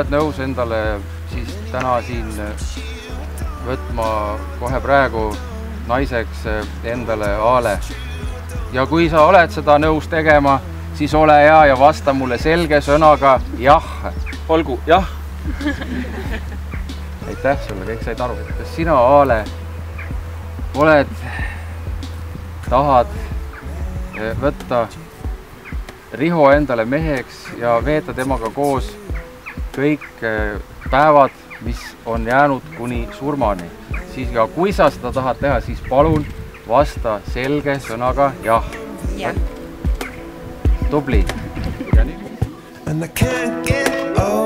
oled nõus endale siis täna siin võtma kohe praegu naiseks endale Aale. Ja kui sa oled seda nõus tegema, siis ole hea ja vasta mulle selge sõnaga jah. Olgu, jah. Aitäh sulle, kõik said aru. Kas sina, Aale, tahad võtta Riho endale meheks ja veeta temaga koos kõik päevad, mis on jäänud kuni surmani. Ja kui sa seda tahad teha, siis palun vasta selge sõnaga jah. Tubli. And I can't get over